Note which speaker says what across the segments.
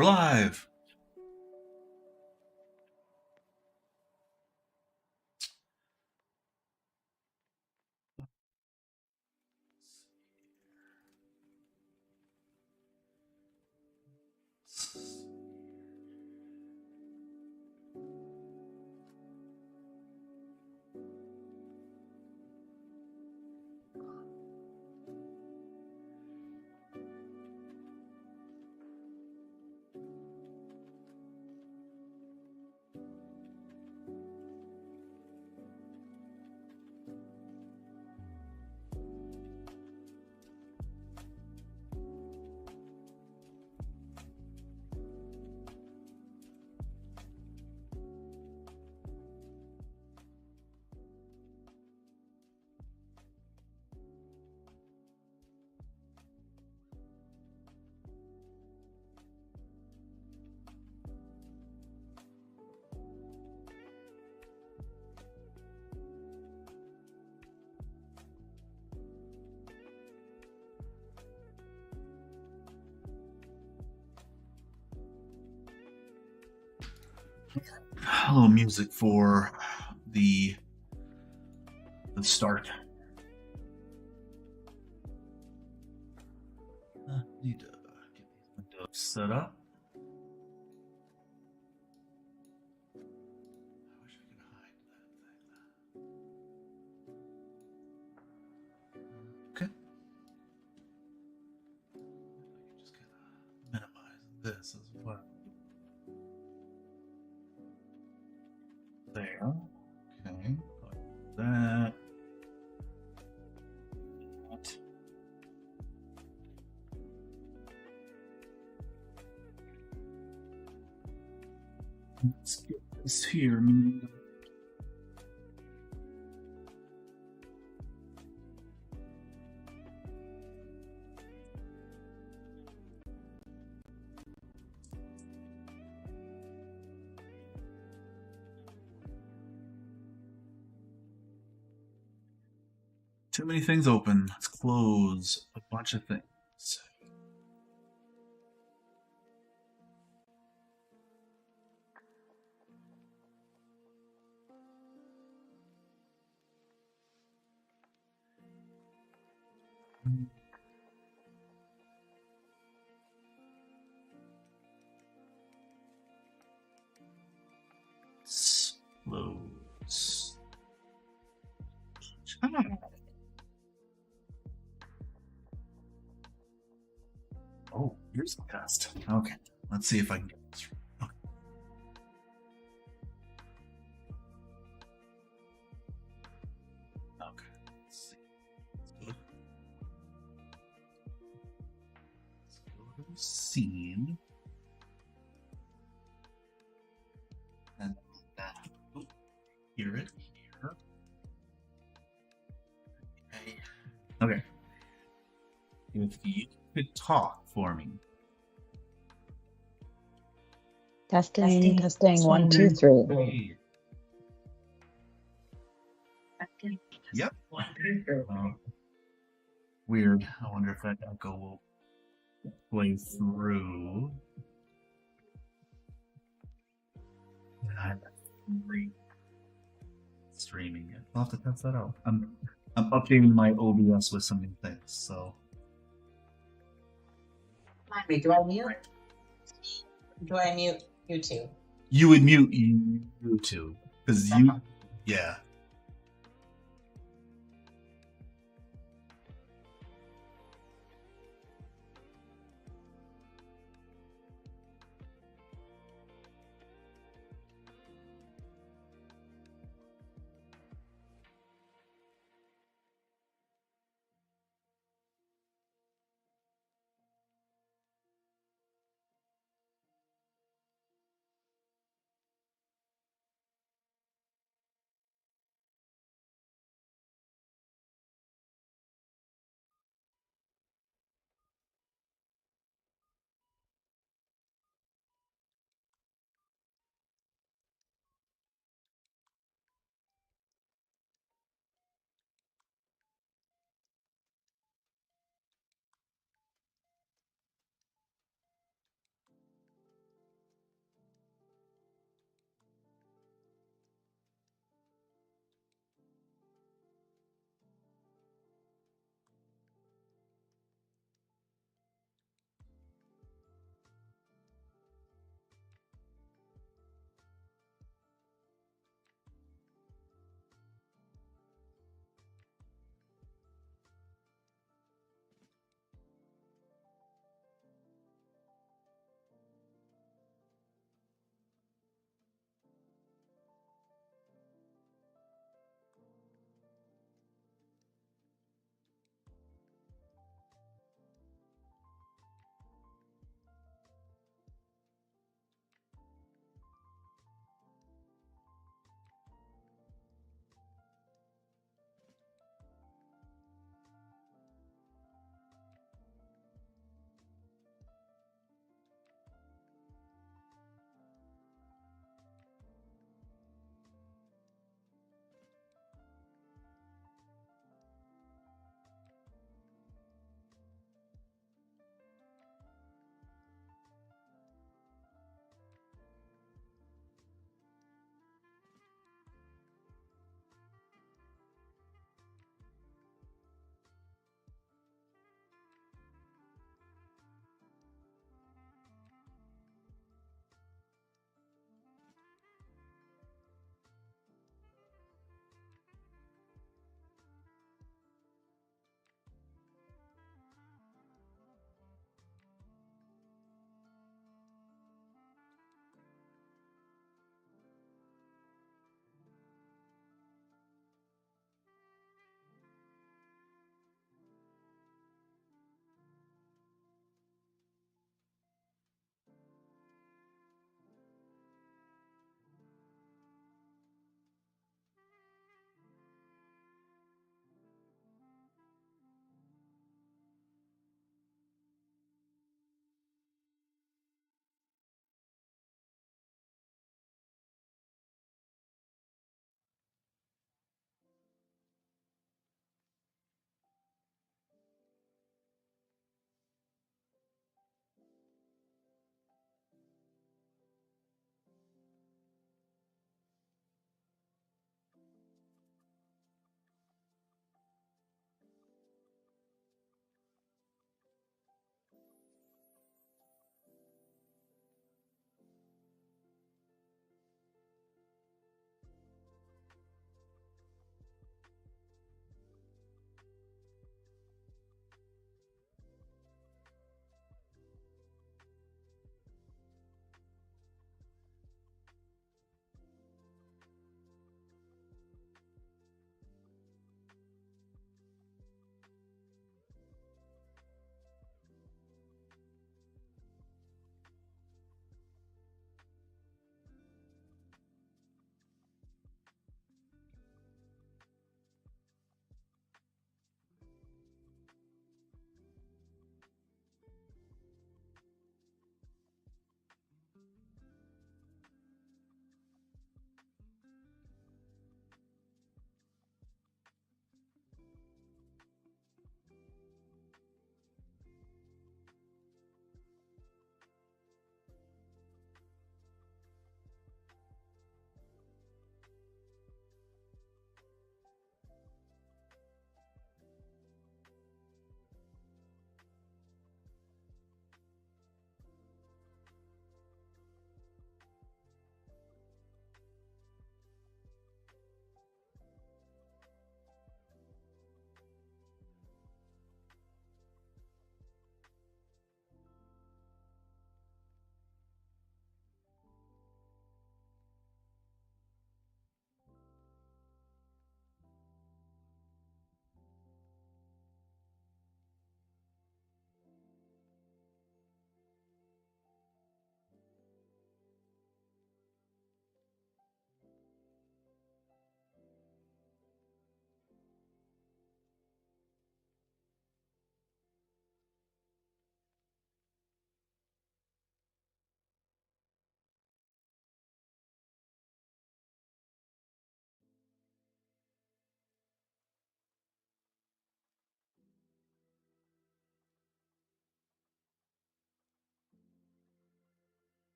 Speaker 1: We're live. A little music for the start. Need to get these windows set up. I wish I could hide that thing. Okay. I can just kind of minimize this as well. There. Okay. Like that. Let's get this here. Too many things open. Let's close a bunch of things. Close. Oh, here's the test. Okay, let's see if I can get this right. Okay, let's see. Let's go to scene. And hear it here. Okay. If you could talk for me.
Speaker 2: Testing, testing, 1, 2, 3.
Speaker 1: Yep. Weird. I wonder if that echo will play through. I'm streaming it. I'll have to test that out. I'm updating my OBS with some new things, so.
Speaker 2: Wait, do I mute? Do I mute YouTube?
Speaker 1: You would mute YouTube because you, yeah.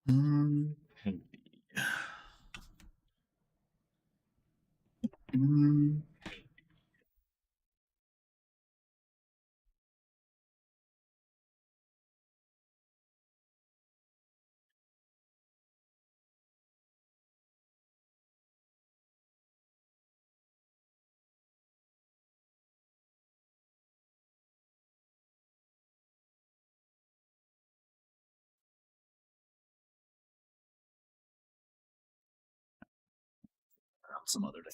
Speaker 1: Um, mm, some other day.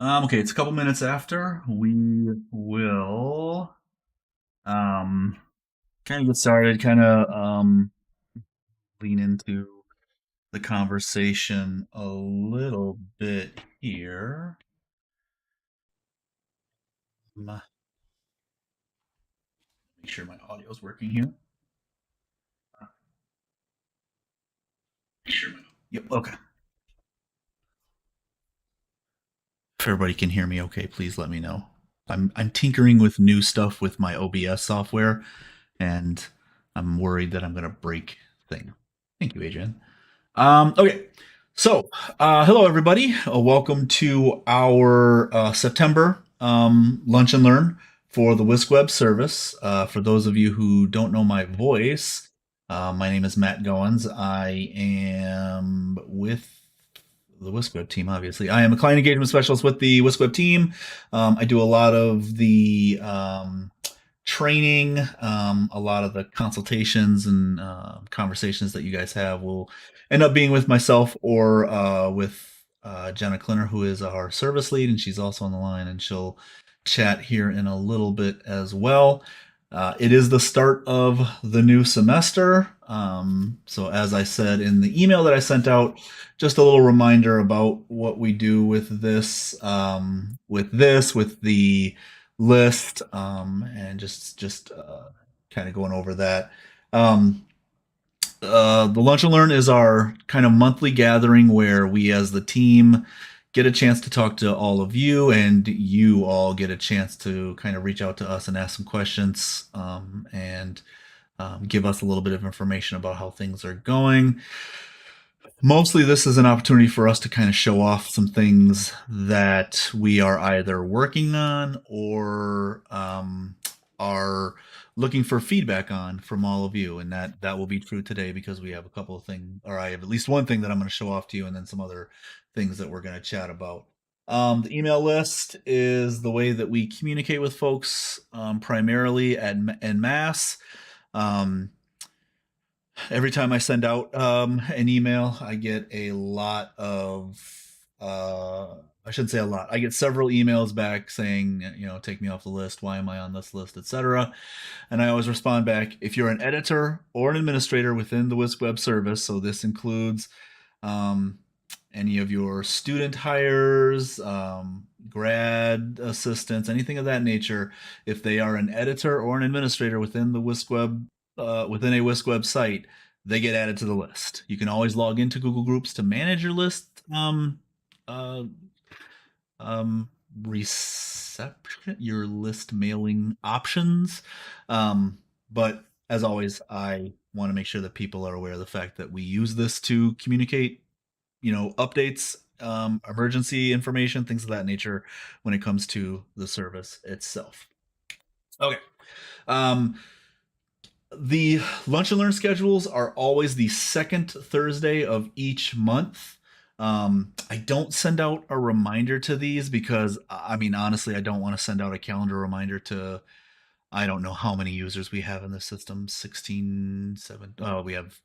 Speaker 1: Okay, it's a couple minutes after. We will kind of get started, kind of lean into the conversation a little bit here. Make sure my audio is working here. Sure. Yep. Okay. If everybody can hear me okay, please let me know. I'm tinkering with new stuff with my OBS software, and I'm worried that I'm gonna break thing. Thank you, Adrian. Okay, so hello everybody. Welcome to our September lunch and learn for the WiscWeb service. For those of you who don't know my voice, my name is Matt Goins. I am with the WiscWeb team, obviously. I am a client engagement specialist with the WiscWeb team. I do a lot of the training, a lot of the consultations and conversations that you guys have will end up being with myself or with Jenna Klinner, who is our service lead, and she's also on the line, and she'll chat here in a little bit as well. It is the start of the new semester. So, as I said in the email that I sent out, just a little reminder about what we do with this, with the list, and just kind of going over that. Um, the Lunch and Learn is our kind of monthly gathering where we, as the team, get a chance to talk to all of you, and you all get a chance to kind of reach out to us and ask some questions, and give us a little bit of information about how things are going. Mostly, this is an opportunity for us to kind of show off some things that we are either working on or are looking for feedback on from all of you, and that will be true today because we have a couple of things, or I have at least one thing that I'm going to show off to you, and then some other things that we're going to chat about. The email list is the way that we communicate with folks, primarily en masse. Um, every time I send out an email, I get a lot of, I shouldn't say a lot. I get several emails back saying, take me off the list. Why am I on this list, etc. And I always respond back, if you're an editor or an administrator within the WiscWeb service, so this includes um, any of your student hires, grad assistants, anything of that nature, if they are an editor or an administrator within the WiscWeb, within a WiscWeb site, they get added to the list. You can always log into Google Groups to manage your list. Uh, Reception, your list mailing options. But as always, I want to make sure that people are aware of the fact that we use this to communicate, updates, emergency information, things of that nature when it comes to the service itself. Okay. Um, the lunch and learn schedules are always the second Thursday of each month. I don't send out a reminder to these because, I mean, honestly, I don't want to send out a calendar reminder to, I don't know how many users we have in the system, 16, 7. Oh, we have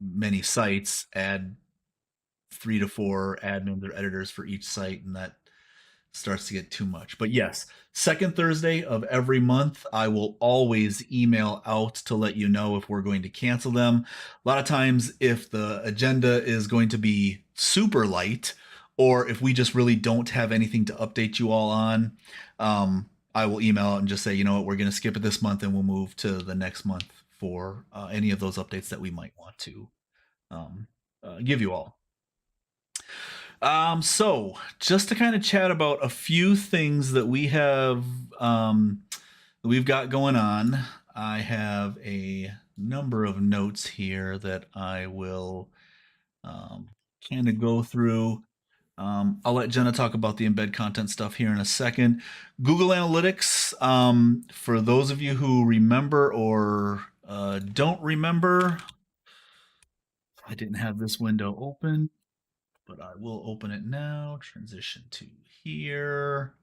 Speaker 1: many sites. Add 3 to 4 admins or editors for each site, and that starts to get too much. But yes, second Thursday of every month, I will always email out to let you know if we're going to cancel them. A lot of times, if the agenda is going to be super light, or if we just really don't have anything to update you all on, I will email out and just say, you know what, we're going to skip it this month and we'll move to the next month for any of those updates that we might want to give you all. So just to kind of chat about a few things that we have, that we've got going on. I have a number of notes here that I will kind of go through. I'll let Jenna talk about the embed content stuff here in a second. Google Analytics, for those of you who remember or don't remember, I didn't have this window open, but I will open it now. Transition to here.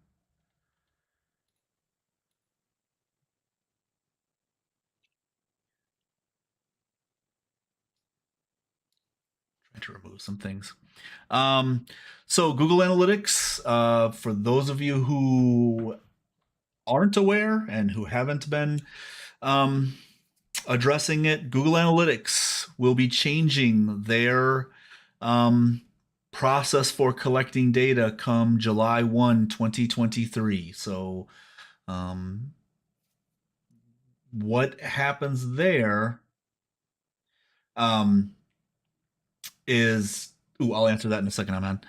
Speaker 1: Trying to remove some things. So Google Analytics, for those of you who aren't aware and who haven't been um, addressing it, Google Analytics will be changing their um, process for collecting data come July 1, 2023. So, what happens there um, is, I'll answer that in a second, I'm on.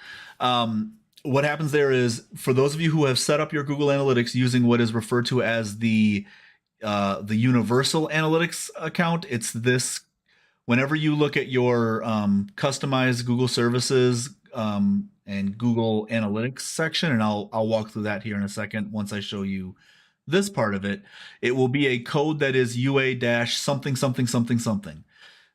Speaker 1: What happens there is, for those of you who have set up your Google Analytics using what is referred to as the Universal Analytics account, it's this. Whenever you look at your customized Google services and Google Analytics section, and I'll walk through that here in a second once I show you this part of it, it will be a code that is UA dash something something something something.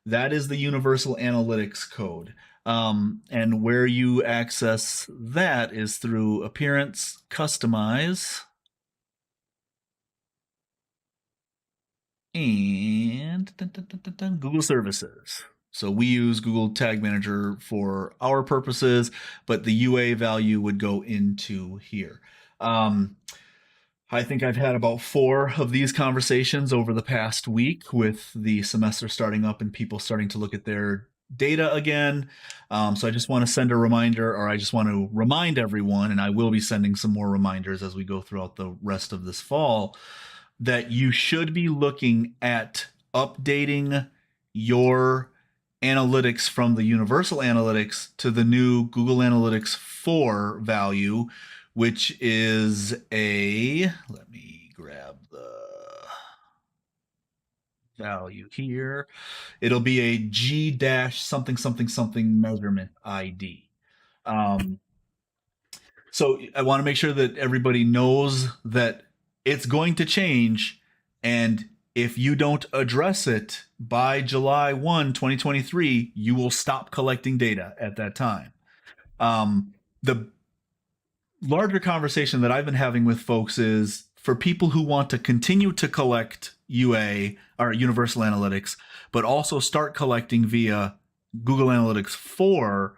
Speaker 1: That is the Universal Analytics code. And where you access that is through Appearance, Customize, and Google Services. So we use Google Tag Manager for our purposes, but the UA value would go into here. I think I've had about 4 of these conversations over the past week with the semester starting up and people starting to look at their data again. So I just want to send a reminder, or I just want to remind everyone, and I will be sending some more reminders as we go throughout the rest of this fall, that you should be looking at updating your analytics from the Universal Analytics to the new Google Analytics 4 value, which is let me grab the value here. It'll be a G dash something something something measurement ID. So I want to make sure that everybody knows that it's going to change. And if you don't address it by July 1, 2023, you will stop collecting data at that time. The larger conversation that I've been having with folks is for people who want to continue to collect UA or Universal Analytics, but also start collecting via Google Analytics 4,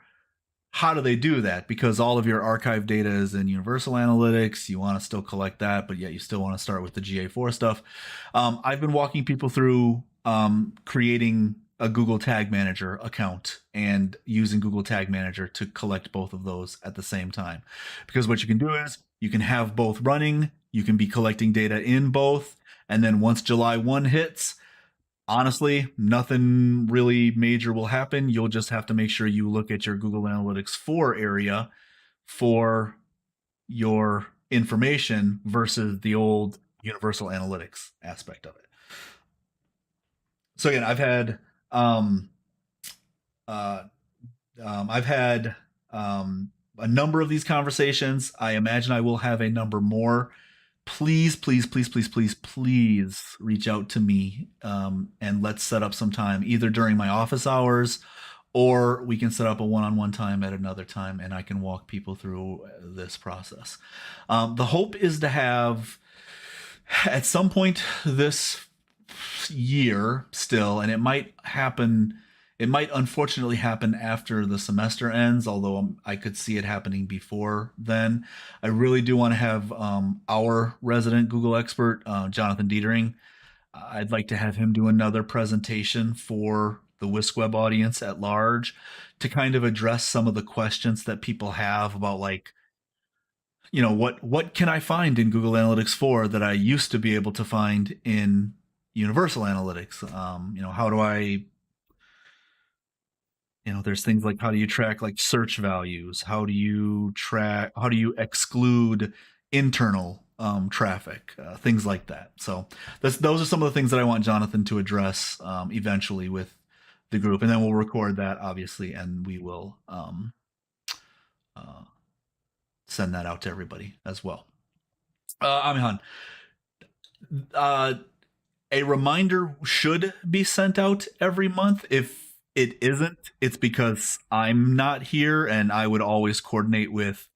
Speaker 1: how do they do that? Because all of your archive data is in Universal Analytics. You want to still collect that, but yet you still want to start with the GA4 stuff. I've been walking people through creating a Google Tag Manager account and using Google Tag Manager to collect both of those at the same time. Because what you can do is you can have both running, you can be collecting data in both, and then once July 1 hits, honestly, nothing really major will happen. You'll just have to make sure you look at your Google Analytics 4 area for your information versus the old Universal Analytics aspect of it. So again, I've had a number of these conversations. I imagine I will have a number more. Please, please, please, please, please, please reach out to me and let's set up some time either during my office hours or we can set up a one-on-one time at another time and I can walk people through this process. The hope is to have at some point this year still, and it might unfortunately happen after the semester ends, although I could see it happening before then. I really do want to have our resident Google expert, Jonathan Dietering. I'd like to have him do another presentation for the WiscWeb audience at large to kind of address some of the questions that people have about, like, what can I find in Google Analytics 4 that I used to be able to find in Universal Analytics? How do I there's things like, how do you track search values? How do you exclude internal traffic, things like that. So those are some of the things that I want Jonathan to address eventually with the group, and then we'll record that obviously, and we will uh, send that out to everybody as well. Amihan, uh, a reminder should be sent out every month. If it isn't, it's because I'm not here, and I would always coordinate with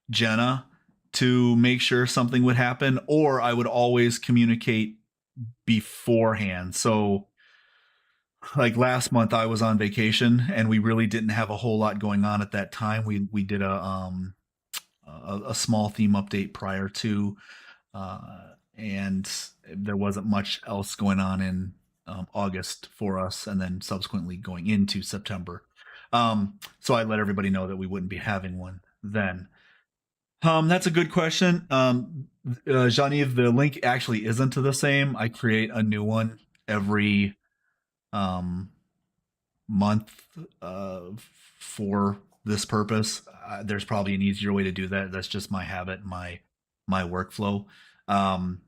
Speaker 1: Jenna to make sure something would happen, or I would always communicate beforehand. So, like last month, I was on vacation, and we really didn't have a whole lot going on at that time. We did a small theme update prior to, and there wasn't much else going on in August for us, and then subsequently going into September. So I let everybody know that we wouldn't be having one then. That's a good question. Jean-Yves, the link actually isn't the same. I create a new one every um, month for this purpose. There's probably an easier way to do that. That's just my habit, my workflow. Um,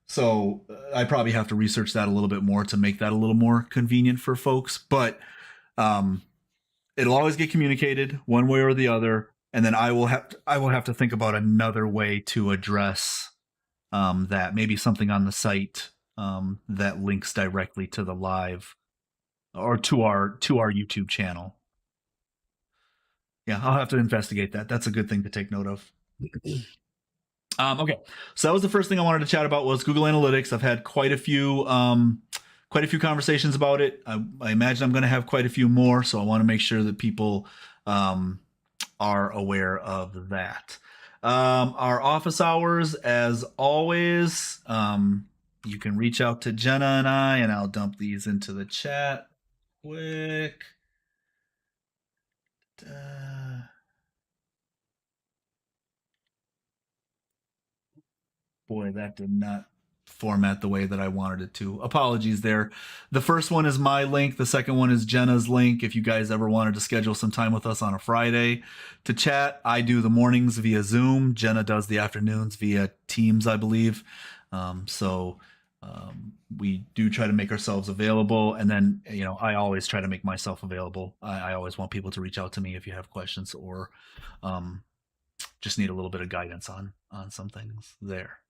Speaker 1: so I probably have to research that a little bit more to make that a little more convenient for folks. But um, it'll always get communicated one way or the other, and then I will have to think about another way to address that. Maybe something on the site that links directly to the live or to our YouTube channel. Yeah, I'll have to investigate that. That's a good thing to take note of. Okay, so that was the first thing I wanted to chat about was Google Analytics. I've had quite a few conversations about it. I imagine I'm going to have quite a few more, so I want to make sure that people are aware of that. Our office hours, as always, you can reach out to Jenna and I, and I'll dump these into the chat quick. Boy, that did not format the way that I wanted it to. Apologies there. The first one is my link. The second one is Jenna's link. If you guys ever wanted to schedule some time with us on a Friday to chat, I do the mornings via Zoom. Jenna does the afternoons via Teams, I believe. We do try to make ourselves available. And then, I always try to make myself available. I always want people to reach out to me if you have questions or just need a little bit of guidance on some things there.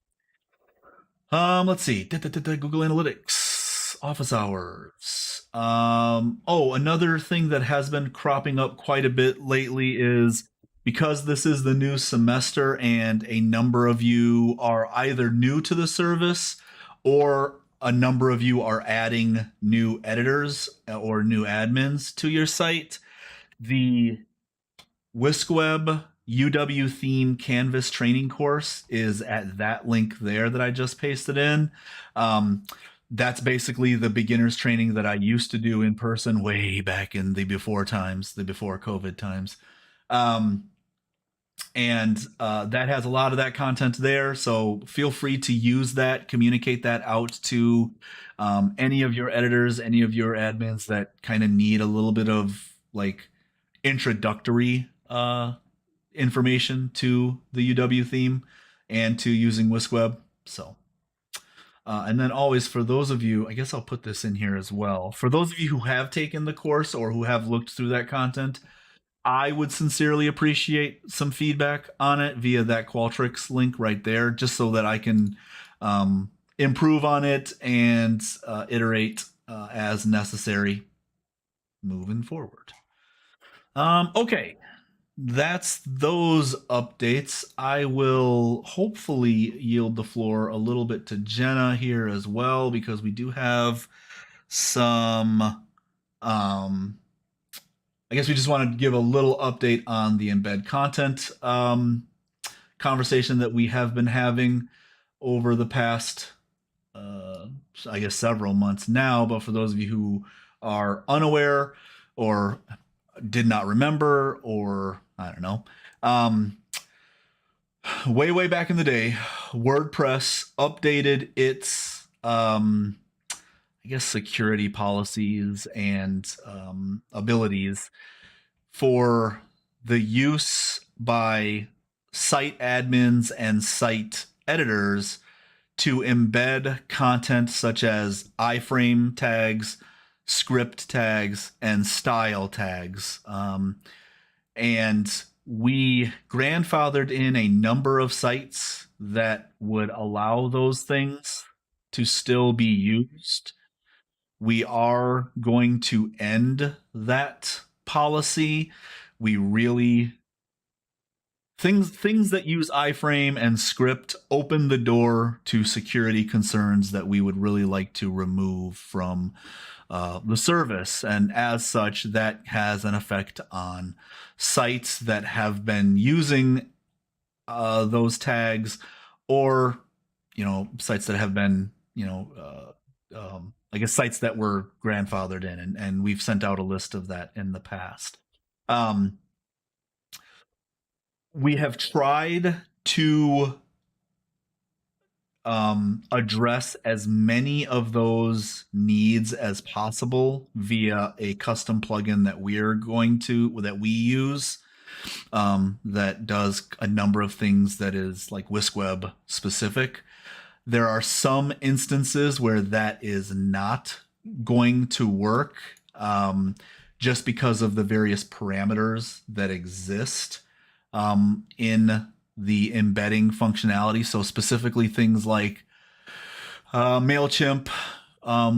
Speaker 1: Let's see. Google Analytics, office hours. Another thing that has been cropping up quite a bit lately is because this is the new semester and a number of you are either new to the service or a number of you are adding new editors or new admins to your site. The WiscWeb UW theme Canvas training course is at that link there that I just pasted in. That's basically the beginner's training that I used to do in person way back in the before COVID times. That has a lot of that content there. So feel free to use that, communicate that out to any of your editors, any of your admins that kind of need a little bit of like introductory information to the UW theme and to using WiscWeb. So, and then always for those of you, I guess I'll put this in here as well. For those of you who have taken the course or who have looked through that content, I would sincerely appreciate some feedback on it via that Qualtrics link right there, just so that I can improve on it and iterate as necessary moving forward. Okay, that's those updates. I will hopefully yield the floor a little bit to Jenna here as well, because we do have some I guess we just want to give a little update on the embed content conversation that we have been having over the past, I guess, several months now. But for those of you who are unaware or did not remember, or I don't know, way back in the day, WordPress updated its I guess security policies and abilities for the use by site admins and site editors to embed content such as iframe tags, script tags, and style tags. And we grandfathered in a number of sites that would allow those things to still be used. We are going to end that policy. We really things that use iframe and script open the door to security concerns that we would really like to remove from the service, and as such that has an effect on sites that have been using those tags, or sites that have been I guess sites that were grandfathered in, and we've sent out a list of that in the past. um, we have tried to address as many of those needs as possible via a custom plugin that we use, that does a number of things that is like WiscWeb specific. There are some instances where that is not going to work, just because of the various parameters that exist in the embedding functionality. So specifically things like MailChimp,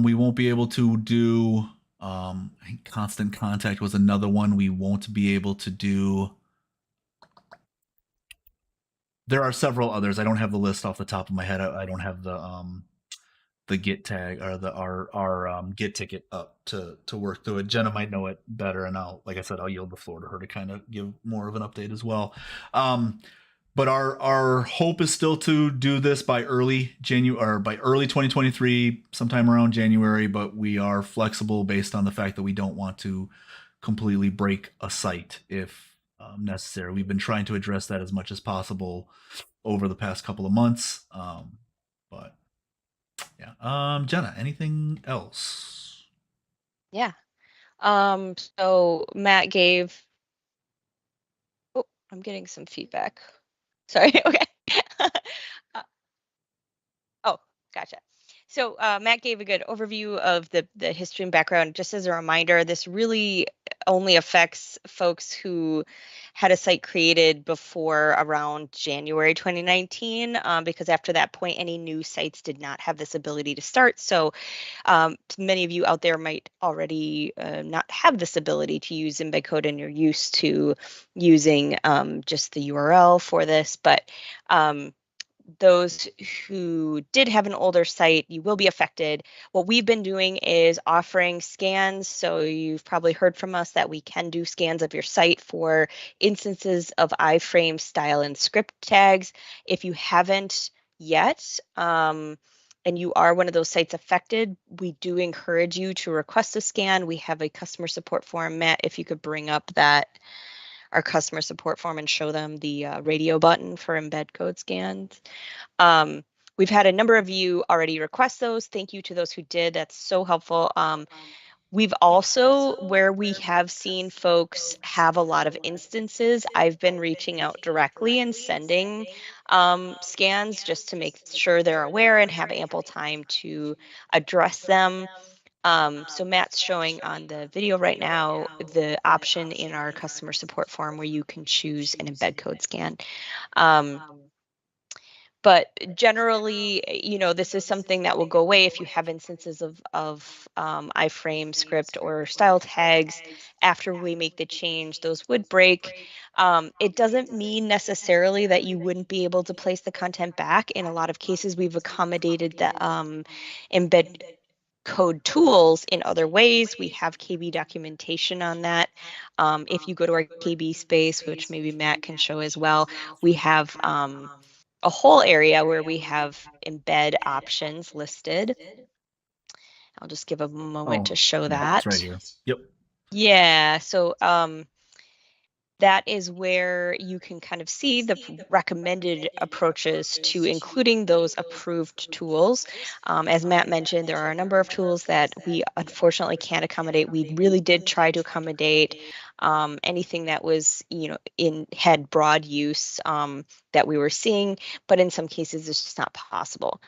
Speaker 1: we won't be able to do. I think Constant Contact was another one we won't be able to do. There are several others. I don't have the list off the top of my head. I don't have the Git tag or the our Git ticket up to work through it. Jenna might know it better, and like I said, I'll yield the floor to her to kind of give more of an update as well. But our hope is still to do this by early January, or by early 2023, sometime around January. But we are flexible based on the fact that we don't want to completely break a site if necessary. We've been trying to address that as much as possible over the past couple of months. But yeah, Jenna, anything else?
Speaker 3: Yeah. So Matt gave. Oh, I'm getting some feedback. Sorry. Okay. Oh, gotcha. So Matt gave a good overview of the history and background. Just as a reminder, this really only affects folks who had a site created before around January 2019, because after that point, any new sites did not have this ability to start. So many of you out there might already not have this ability to use embed code, and you're used to using just the URL for this. But those who did have an older site, you will be affected. What we've been doing is offering scans. So you've probably heard from us that we can do scans of your site for instances of iframe style and script tags. If you haven't yet, and you are one of those sites affected, we do encourage you to request a scan. We have a customer support form. Matt, if you could bring up our customer support form and show them the radio button for embed code scans. We've had a number of you already request those. Thank you to those who did. That's so helpful. We've also, where we have seen folks have a lot of instances, I've been reaching out directly and sending scans just to make sure they're aware and have ample time to address them. So Matt's showing on the video right now the option in our customer support form where you can choose an embed code scan. But generally, this is something that will go away if you have instances of iframe, script, or style tags. After we make the change, those would break. It doesn't mean necessarily that you wouldn't be able to place the content back. In a lot of cases, we've accommodated the embed code tools in other ways. We have KB documentation on that. If you go to our KB space, which maybe Matt can show as well, we have a whole area where we have embed options listed. I'll just give a moment to show that.
Speaker 1: It's right here. Yep.
Speaker 3: Yeah, so that is where you can kind of see the recommended approaches to including those approved tools. As Matt mentioned, there are a number of tools that we unfortunately can't accommodate. We really did try to accommodate anything that was, had broad use that we were seeing, but in some cases it's just not possible.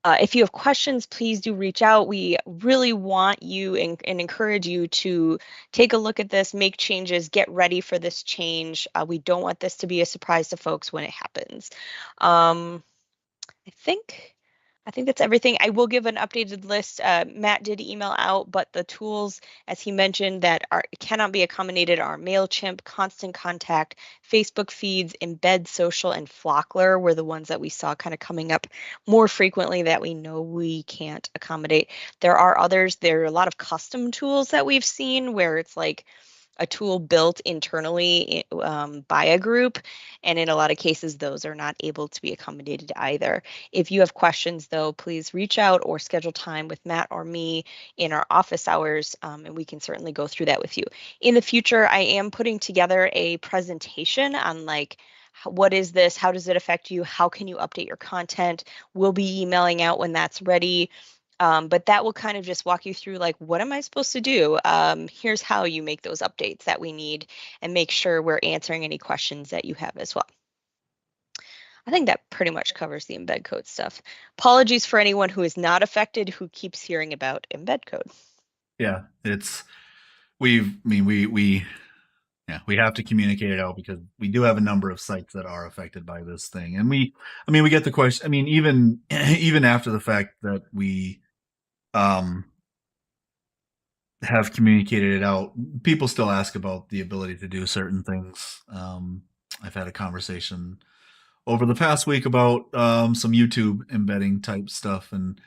Speaker 3: If you have questions, please do reach out. We really want you and encourage you to take a look at this, make changes, get ready for this change. We don't want this to be a surprise to folks when it happens. I think that's everything. I will give an updated list. Matt did email out, but the tools, as he mentioned, that cannot be accommodated are MailChimp, Constant Contact, Facebook feeds, Embed Social, and Flockler were the ones that we saw kind of coming up more frequently that we know we can't accommodate. There are others. There are a lot of custom tools that we've seen where it's like a tool built internally by a group. And in a lot of cases, those are not able to be accommodated either. If you have questions, though, please reach out or schedule time with Matt or me in our office hours, and we can certainly go through that with you. In the future, I am putting together a presentation on like, what is this? How does it affect you? How can you update your content? We'll be emailing out when that's ready. But that will kind of just walk you through like, what am I supposed to do? Here's how you make those updates that we need and make sure we're answering any questions that you have as well. I think that pretty much covers the embed code stuff. Apologies for anyone who is not affected who keeps hearing about embed code.
Speaker 1: Yeah, we have to communicate it out because we do have a number of sites that are affected by this thing. And we get the question, even after the fact that we have communicated it out, people still ask about the ability to do certain things. I've had a conversation over the past week about some YouTube embedding type stuff and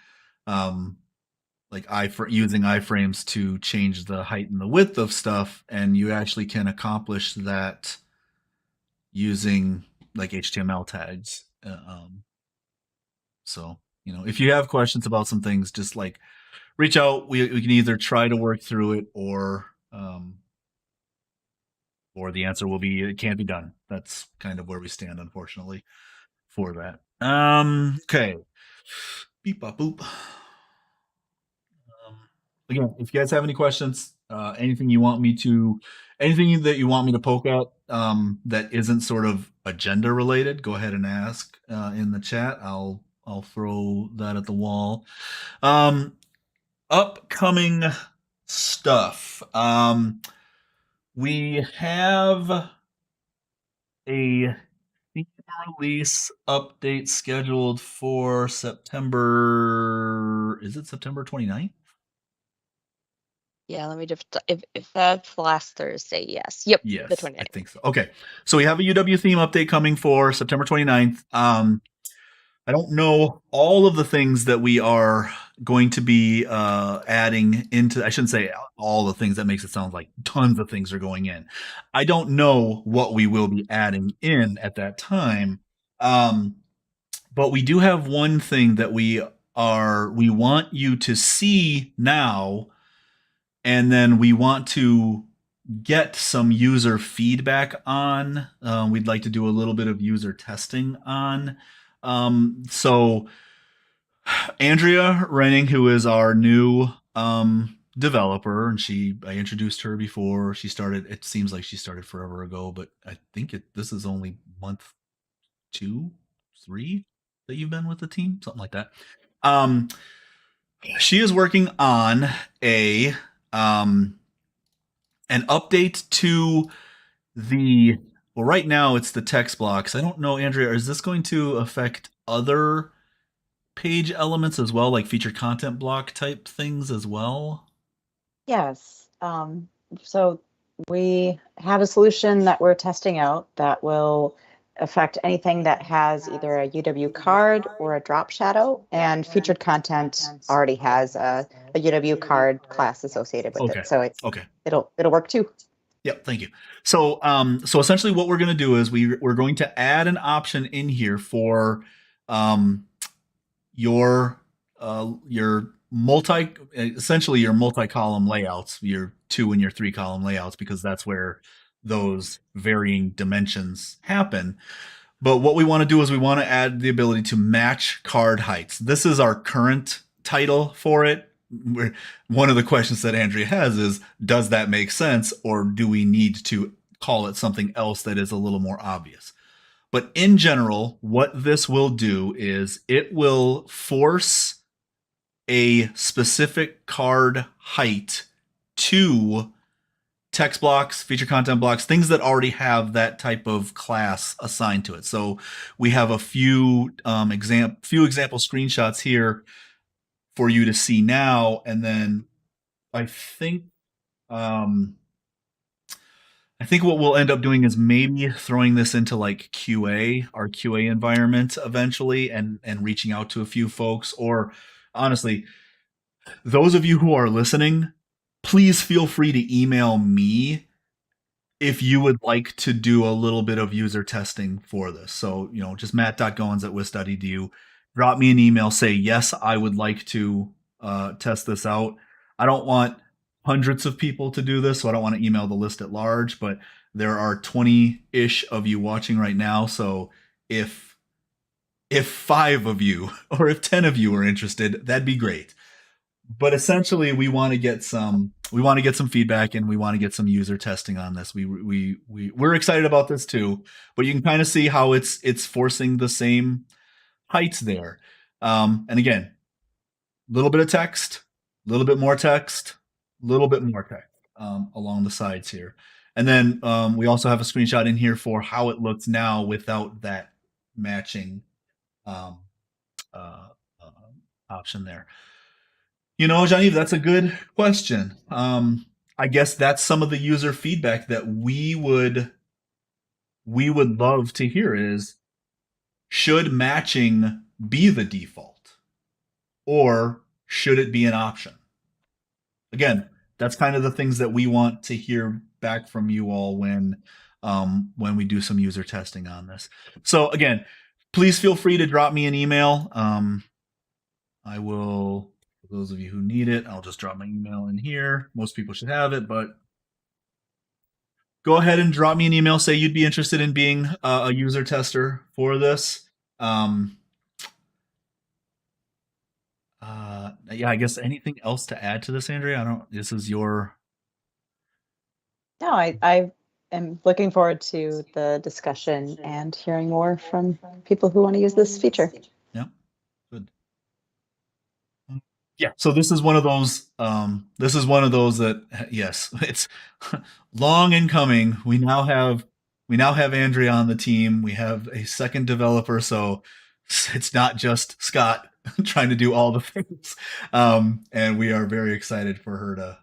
Speaker 1: like using iframes to change the height and the width of stuff, and you actually can accomplish that using like HTML tags. So if you have questions about some things, just like reach out. We can either try to work through it, or the answer will be it can't be done. That's kind of where we stand, unfortunately, for that. Okay. Beep bop boop. Again, if you guys have any questions, anything that you want me to poke at that isn't sort of agenda related, go ahead and ask in the chat. I'll throw that at the wall. Upcoming stuff. We have a theme release update scheduled for September. Is it September 29th?
Speaker 3: Yeah, let me just, if that's last Thursday, yes. Yep.
Speaker 1: Yes,
Speaker 3: the 29th.
Speaker 1: I think so. Okay. So we have a UW theme update coming for September 29th. I don't know all of the things that we are going to be adding into. I shouldn't say all the things. That makes it sound like tons of things are going in. I don't know what we will be adding in at that time. But we do have one thing that we want you to see now, and then we want to get some user feedback on. We'd like to do a little bit of user testing on. So Andrea Renning, who is our new developer, and I introduced her before. It seems like she started forever ago, but I think this is only month 2, 3 that you've been with the team, something like that. She is working on an update to right now it's the text blocks. I don't know, Andrea, is this going to affect other page elements as well, like featured content block type things as well?
Speaker 4: Yes. So we have a solution that we're testing out that will affect anything that has either a UW card or a drop shadow, and featured content already has a UW card class associated with it. So it'll work too.
Speaker 1: Yep, thank you. So essentially what we're going to do is we're going to add an option in here for your multi-column layouts, your 2 and your 3 column layouts, because that's where those varying dimensions happen. But what we want to do is we want to add the ability to match card heights. This is our current title for it. One of the questions that Andrea has is, does that make sense, or do we need to call it something else that is a little more obvious? But in general, what this will do is it will force a specific card height to text blocks, feature content blocks, things that already have that type of class assigned to it. So we have a few example screenshots here for you to see now, and then I think what we'll end up doing is maybe throwing this into like QA, our QA environment eventually, and reaching out to a few folks. Or honestly, those of you who are listening, please feel free to email me if you would like to do a little bit of user testing for this. So, just matt.goins@wis.edu. Drop me an email, say, yes, I would like to test this out. I don't want hundreds of people to do this, so I don't want to email the list at large, but there are 20-ish of you watching right now. So if 5 of you or if 10 of you are interested, that'd be great. But essentially, we want to get some feedback, and we want to get some user testing on this. We're excited about this too, but you can kind of see how it's forcing the same heights there. And again, a little bit of text, a little bit more text, a little bit more text along the sides here. And then we also have a screenshot in here for how it looks now without that matching option there. Jean-Yves, that's a good question. I guess that's some of the user feedback that we would love to hear is, should matching be the default, or should it be an option? Again, that's kind of the things that we want to hear back from you all when we do some user testing on this. So again, please feel free to drop me an email. I will, for those of you who need it, I'll just drop my email in here. Most people should have it, but go ahead and drop me an email. Say you'd be interested in being a user tester for this. Yeah, I guess anything else to add to this, Andrea? This is your...
Speaker 4: No, I am looking forward to the discussion and hearing more from people who want to use this feature.
Speaker 1: Yeah, good. Yeah, so this is one of those. That, yes, it's long in coming. We now have Andrea on the team. We have a second developer, so it's not just Scott trying to do all the things. And we are very excited for her to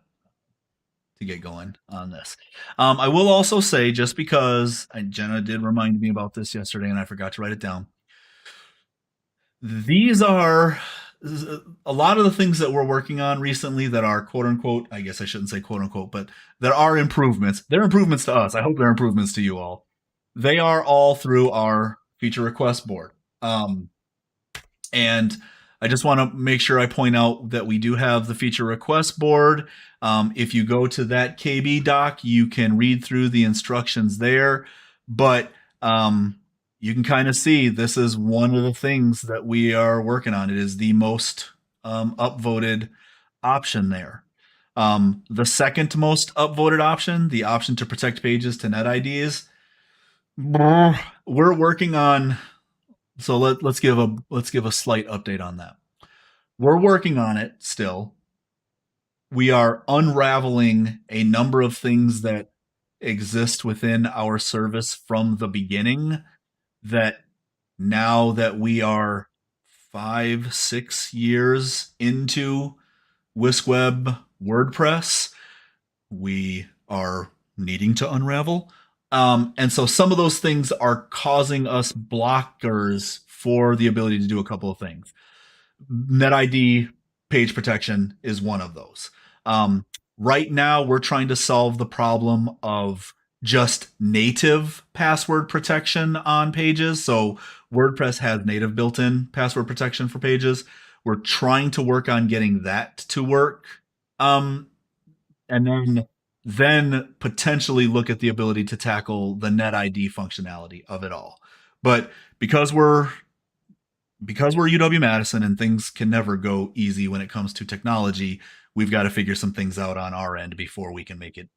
Speaker 1: get going on this. I will also say, just because Jenna did remind me about this yesterday and I forgot to write it down, these are a lot of the things that we're working on recently that are quote unquote, I guess I shouldn't say quote unquote, but there are improvements. They're improvements to us. I hope they're improvements to you all. They are all through our feature request board. And I just want to make sure I point out that we do have the feature request board. If you go to that KB doc, you can read through the instructions there. But you can kind of see this is one of the things that we are working on. It is the most upvoted option there. The second most upvoted option, the option to protect pages to net IDs, we're working on. So let's give a slight update on that. We're working on it still. We are unraveling a number of things that exist within our service from the beginning, that now that we are 5-6 years into WiscWeb WordPress, we are needing to unravel. And so some of those things are causing us blockers for the ability to do a couple of things. NetID page protection is one of those. Right now, we're trying to solve the problem of just native password protection on pages. So WordPress has native built-in password protection for pages. We're trying to work on getting that to work. And then then potentially look at the ability to tackle the net ID functionality of it all. But because we're UW Madison and things can never go easy when it comes to technology, we've got to figure some things out on our end before we can make it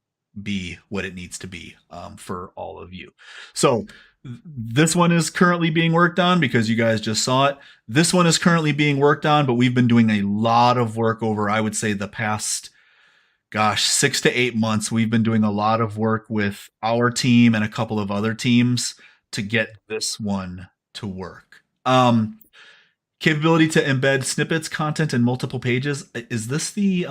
Speaker 1: be what it needs to be for all of you. So this one is currently being worked on because you guys just saw it. This one is currently being worked on, but we've been doing a lot of work over, I would say, the past 6 to 8 months. We've been doing a lot of work with our team and a couple of other teams to get this one to work. Capability to embed snippets, content in multiple pages. Is this the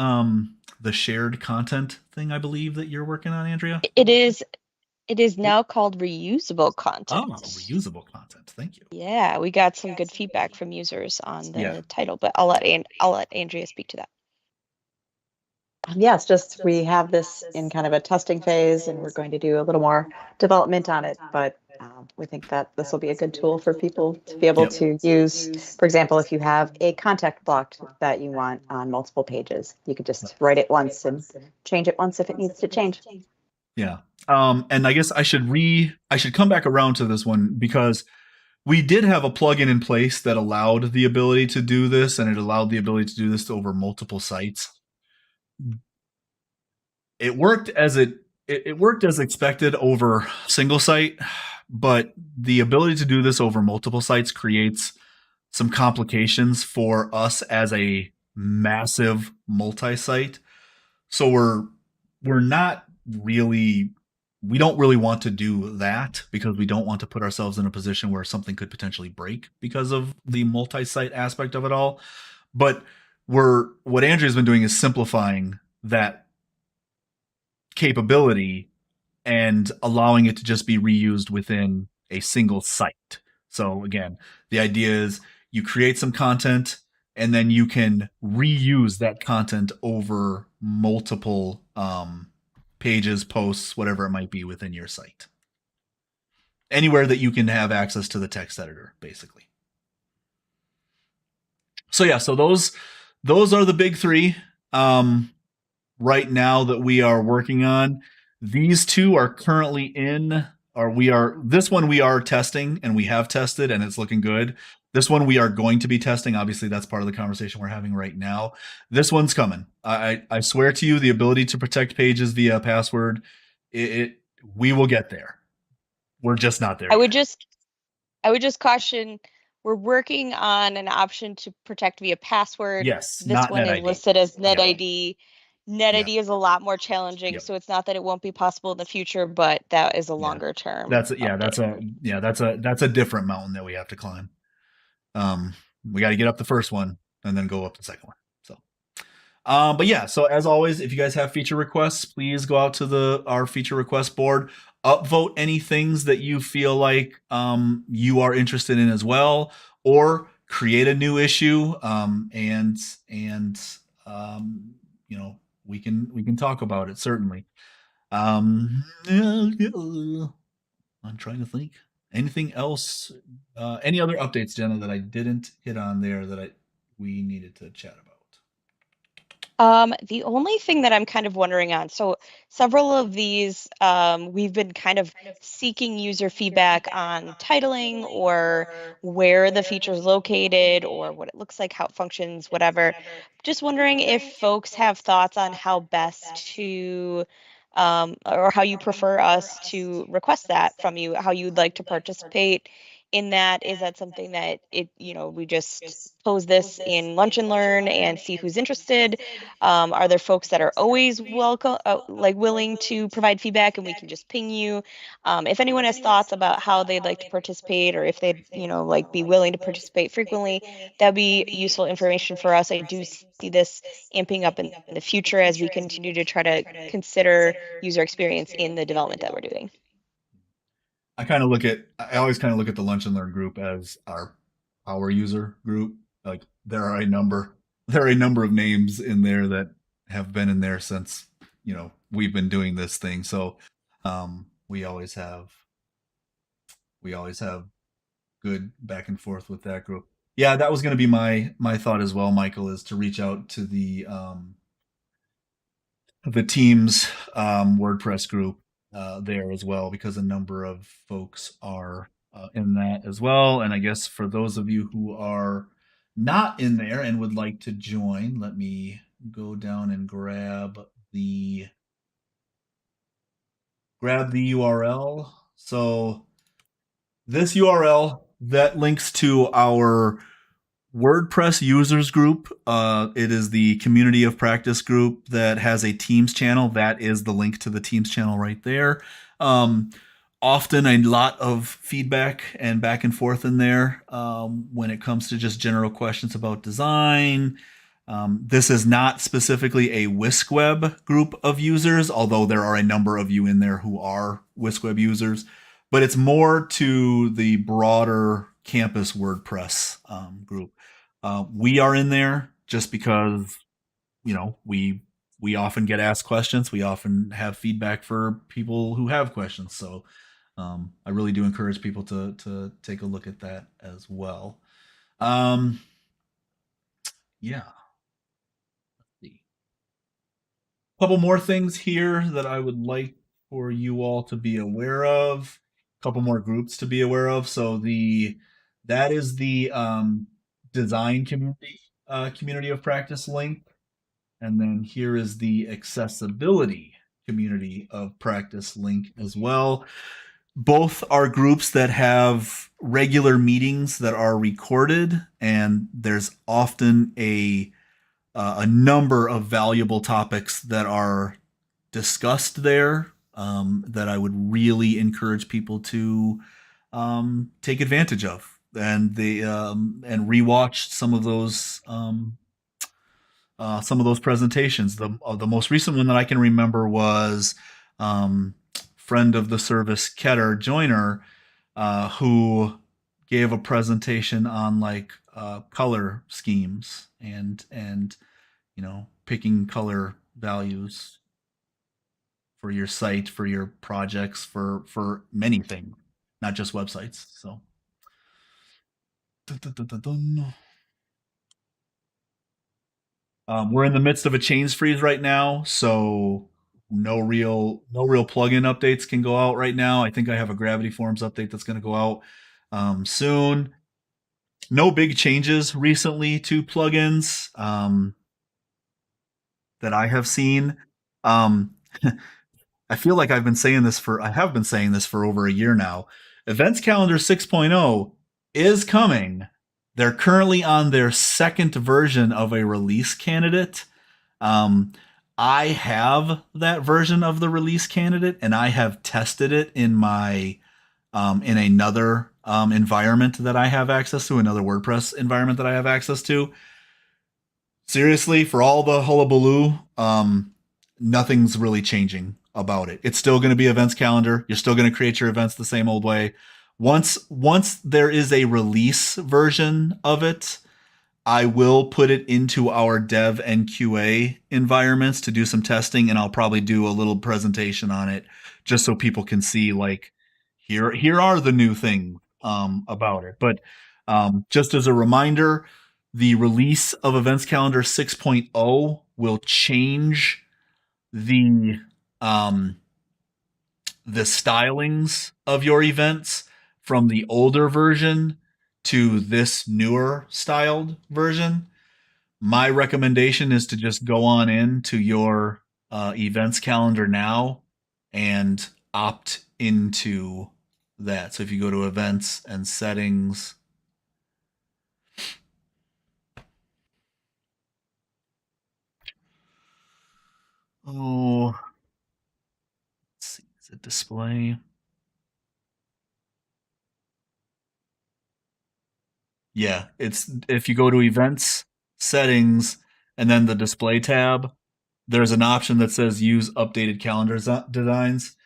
Speaker 1: shared content thing, I believe, that you're working on, Andrea?
Speaker 3: It is now called reusable content.
Speaker 1: Oh, reusable content. Thank you.
Speaker 3: Yeah, we got some good feedback from users on the title, but I'll let Andrea speak to that.
Speaker 4: Yes, just we have this in kind of a testing phase, and we're going to do a little more development on it. But we think that this will be a good tool for people to be able to use. For example, if you have a contact block that you want on multiple pages, you could just write it once and change it once if it needs to change.
Speaker 1: Yeah. And I guess I should come back around to this one because we did have a plugin in place that allowed the ability to do this, and it allowed the ability to do this over multiple sites. It worked as expected over single site, but the ability to do this over multiple sites creates some complications for us as a massive multi-site. So we don't really want to do that because we don't want to put ourselves in a position where something could potentially break because of the multi-site aspect of it all. But what Andrea's been doing is simplifying that capability and allowing it to just be reused within a single site. So again, the idea is you create some content and then you can reuse that content over multiple pages, posts, whatever it might be within your site. Anywhere that you can have access to the text editor, basically. So yeah, so those are the big three right now that we are working on. These two are currently this one we are testing, and we have tested, and it's looking good. This one we are going to be testing. Obviously, that's part of the conversation we're having right now. This one's coming. I swear to you, the ability to protect pages via password, we will get there. We're just not there.
Speaker 3: I would just caution, we're working on an option to protect via password.
Speaker 1: Yes,
Speaker 3: this
Speaker 1: not
Speaker 3: one
Speaker 1: net
Speaker 3: is
Speaker 1: ID.
Speaker 3: listed as net
Speaker 1: Yep.
Speaker 3: ID. Net ID is a lot more challenging, so it's not that it won't be possible in the future, but that is a longer term.
Speaker 1: That's a different mountain that we have to climb. We got to get up the first one and then go up the second one. So, but yeah, so as always, if you guys have feature requests, please go out to our feature request board, upvote any things that you feel like you are interested in as well, or create a new issue, and we can talk about it, certainly. I'm trying to think. Anything else? Any other updates, Jenna, that I didn't hit on there that we needed to chat about?
Speaker 3: The only thing that I'm kind of wondering on, so several of these, we've been kind of seeking user feedback on titling or where the feature is located or what it looks like, how it functions, whatever. Just wondering if folks have thoughts on how best to, or how you prefer us to request that from you, how you'd like to participate in that. Is that something that we just pose this in Lunch and Learn and see who's interested? Are there folks that are always welcome, willing to provide feedback, and we can just ping you? If anyone has thoughts about how they'd like to participate, or if they'd be willing to participate frequently, that'd be useful information for us. I do see this amping up in the future as we continue to try to consider user experience in the development that we're doing.
Speaker 1: I always kind of look at the Lunch and Learn group as our power user group. Like there are a number of names in there that have been in there since we've been doing this thing. So we always have good back and forth with that group. Yeah, that was going to be my thought as well, Michael, is to reach out to the the team's WordPress group there as well, because a number of folks are in that as well. And I guess for those of you who are not in there and would like to join, let me go down and grab the URL. So this URL that links to our WordPress users group. It is the community of practice group that has a Teams channel. That is the link to the Teams channel right there. Often a lot of feedback and back and forth in there when it comes to just general questions about design. This is not specifically a WiscWeb group of users, although there are a number of you in there who are WiscWeb users, but it's more to the broader campus WordPress group. We are in there just because, you know, we often get asked questions. We often have feedback for people who have questions. So I really do encourage people to take a look at that as well. Yeah. Couple more things here that I would like for you all to be aware of. A couple more groups to be aware of. So that is the design community of practice link, and then here is the accessibility community of practice link as well. Both are groups that have regular meetings that are recorded, and there's often a number of valuable topics that are discussed there that I would really encourage people to take advantage of, and and rewatch some of those presentations. The most recent one that I can remember was friend of the service Ketter Joyner, who gave a presentation on like color schemes and you know, picking color values for your site, for your projects, for many things, not just websites. So dun, dun, dun, dun. We're in the midst of a change freeze right now, so no real plugin updates can go out right now. I think I have a Gravity Forms update that's going to go out soon. No big changes recently to plugins that I have seen. I feel like I have been saying this for over a year now. Events Calendar 6.0 is coming. They're currently on their second version of a release candidate. I have that version of the release candidate, and I have tested it in my in another environment that I have access to, another WordPress environment that I have access to. Seriously, for all the hullabaloo, nothing's really changing about it. It's still going to be events calendar. You're still going to create your events the same old way. Once there is a release version of it, I will put it into our dev and QA environments to do some testing, and I'll probably do a little presentation on it just so people can see, like, here are the new things about it. But just as a reminder, the release of Events Calendar 6.0 will change the stylings of your events from the older version to this newer styled version. My recommendation is to just go on into your events calendar now and opt into that. So if you go to events and settings, let's see, is it display? Yeah, it's if you go to events, settings, and then the display tab, there's an option that says use updated calendar designs.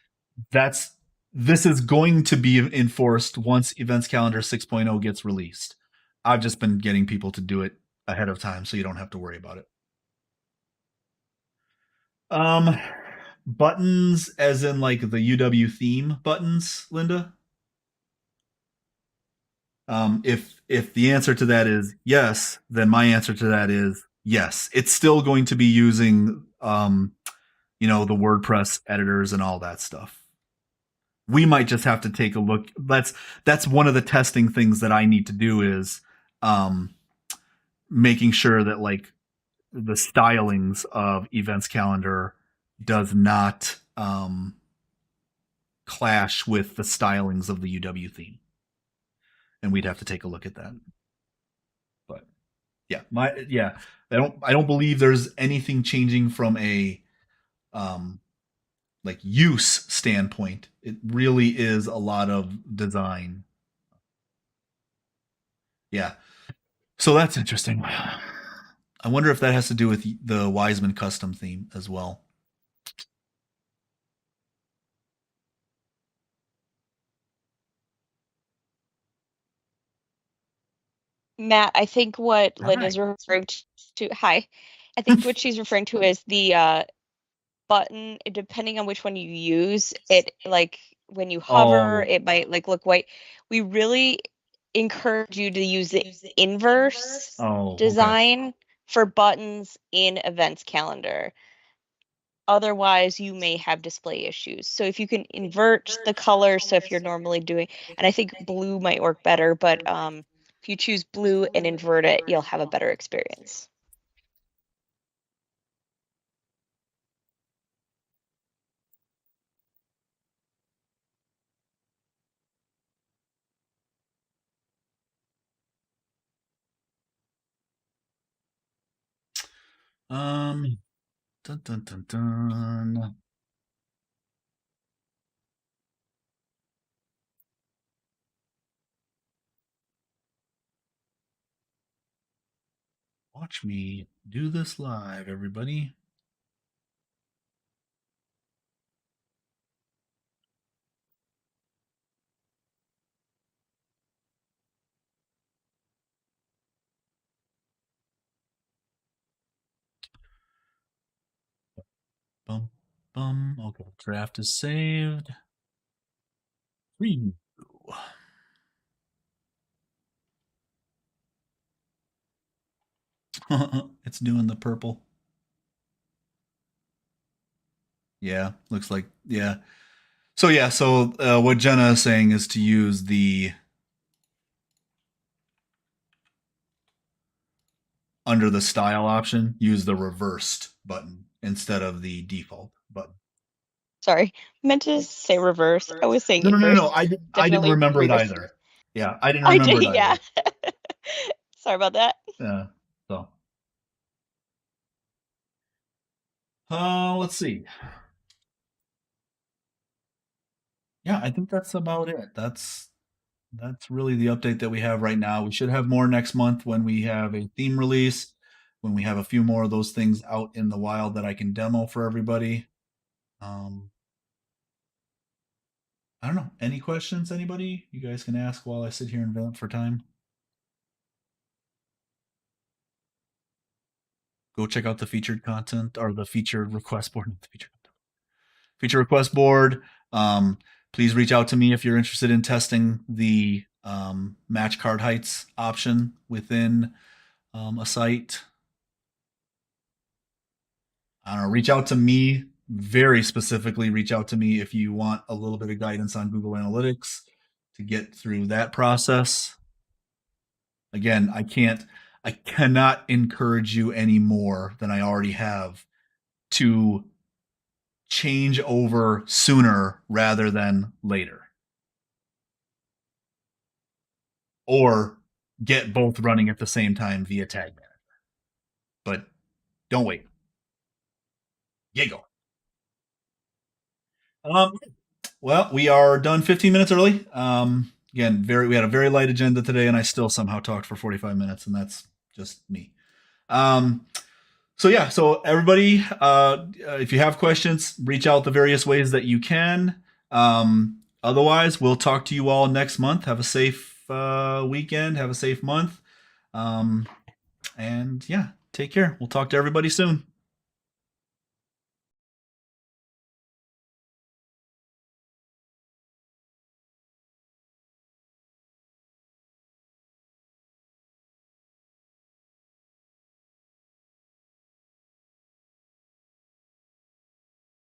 Speaker 1: This is going to be enforced once Events Calendar 6.0 gets released. I've just been getting people to do it ahead of time so you don't have to worry about it. Buttons as in like the UW theme buttons, Linda? If the answer to that is yes, then my answer to that is yes. It's still going to be using the WordPress editors and all that stuff. We might just have to take a look. That's one of the testing things that I need to do is making sure that like the stylings of events calendar does not clash with the stylings of the UW theme. And we'd have to take a look at that. But yeah, I don't believe there's anything changing from a like use standpoint. It really is a lot of design. Yeah. So that's interesting. I wonder if that has to do with the Wiseman custom theme as well.
Speaker 3: Matt, I think what Lynn
Speaker 1: Hi.
Speaker 3: is referring to, hi, I think what she's referring to is the button, depending on which one you use, it like when you hover, it might like look white. We really encourage you to use the inverse design for buttons in events calendar. Otherwise, you may have display issues. So if you can invert the color, so if you're normally doing, and I think blue might work better, but if you choose blue and invert it, you'll have a better experience.
Speaker 1: Dun, dun, dun, dun. Watch me do this live, everybody. Bum, bum. Okay, draft is saved. Preview. It's doing the purple. Yeah, looks like, yeah. So yeah, what Jenna is saying is to use the under the style option, use the reversed button instead of the default button.
Speaker 3: Sorry, meant to say reverse. I was saying
Speaker 1: No,
Speaker 3: inverse.
Speaker 1: I didn't
Speaker 3: Definitely
Speaker 1: remember it
Speaker 3: reverse.
Speaker 1: either. Yeah, I didn't remember it either.
Speaker 3: Yeah. Sorry about that.
Speaker 1: Yeah. So. Let's see. Yeah, I think that's about it. That's really the update that we have right now. We should have more next month when we have a theme release, when we have a few more of those things out in the wild that I can demo for everybody. I don't know. Any questions, anybody? You guys can ask while I sit here and vent for time. Go check out the featured content or the featured request board. Feature request board. Please reach out to me if you're interested in testing the match card heights option within a site. I don't know. Reach out to me very specifically. Reach out to me if you want a little bit of guidance on Google Analytics to get through that process. Again, I cannot encourage you any more than I already have to change over sooner rather than later. Or get both running at the same time via Tag Manager. But don't wait. Get going. Well, we are done 15 minutes early. Again, we had a very light agenda today, and I still somehow talked for 45 minutes, and that's just me. So everybody, if you have questions, reach out the various ways that you can. Otherwise, we'll talk to you all next month. Have a safe weekend. Have a safe month. And yeah, take care. We'll talk to everybody soon.